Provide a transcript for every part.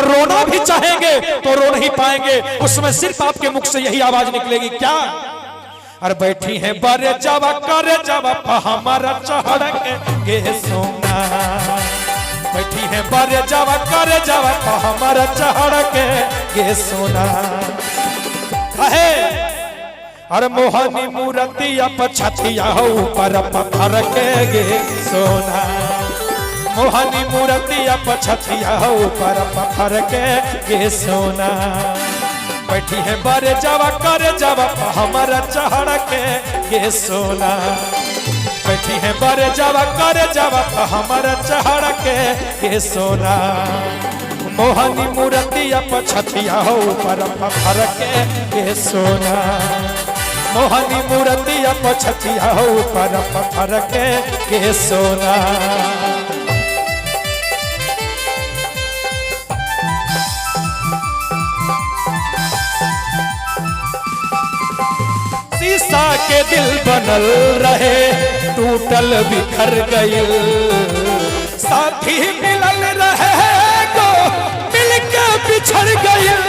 और रोना भी चाहेंगे तो रो नहीं पाएंगे। उसमें सिर्फ आपके मुख से यही आवाज निकलेगी, क्या? और बैठी है बारे जावा करे जावा हमारा चढ़ के सोना, बैठी है बारे जावा करे जावा हमारा चढ़ के सोना। कहे अरे मोहनी मूर्तिया पछतिया हो पर पत्थर के गे सोना, मोहनी मूर्तिया पछतिया हो पर पत्थर के गे सोना। बैठी है बारे जावा करे जावा हमारा चढ़ के सोना, बैठी है बारे जावा करे जावा हमारा चढ़ के सोना। मोहनी मूर्तिया पछतिया हो पर पत्थर के सोना, मोहनी मूर्तिया पछतिया हो पर पत्थर के सोना। शीशा के दिल बनल रहे टूटल बिखर गई, साथी मिलल रहे को मिलके बिछड़ गई।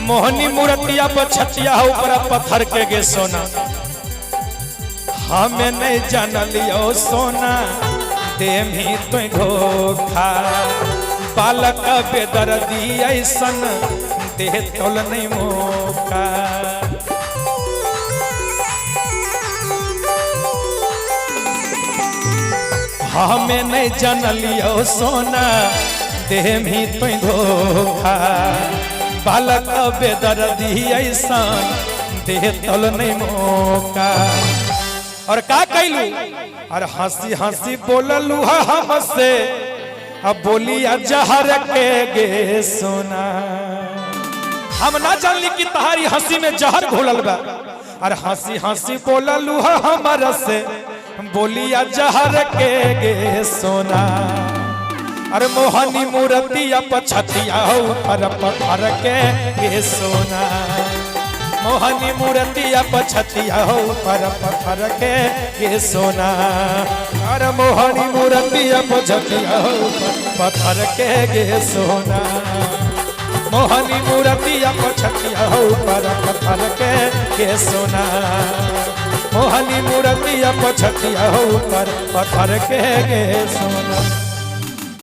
मोहनी मूर्तिया पर छतिया ऊपर पत्थर के गे सोना। हमें नहीं जान लियो सोना देमी तो धोखा, बालक बेदर्दी ऐसन देह तोल नहीं मौका। हमें नहीं जान लियो सोना देमी तो धोखा, बालक बेदर्दी ऐसा देह तल नहीं मौका। और का कैलू और हंसी हंसी बोललू हमसे, अब बोलिया जहर के गे सोना। हम ना जानली कि तहारी हंसी में जहर घोलल बा, और हंसी हंसी बोललू हमर से, बोलिया जहर के गे सोना। अरे मोहनी मूर्तिया पछतिया हो पर पत्थर के सोना, मोहनी मूर्तिया पछतिया हो पर पत्थर के सोना। अरे मोहनी मूर्तिया पछतिया हो पर पत्थर के सोना, मोहनी मूर्तिया पछतिया हो पर पत्थर के सोना, मोहनी मूर्तिया पछतिया हो पर पत्थर के सोना।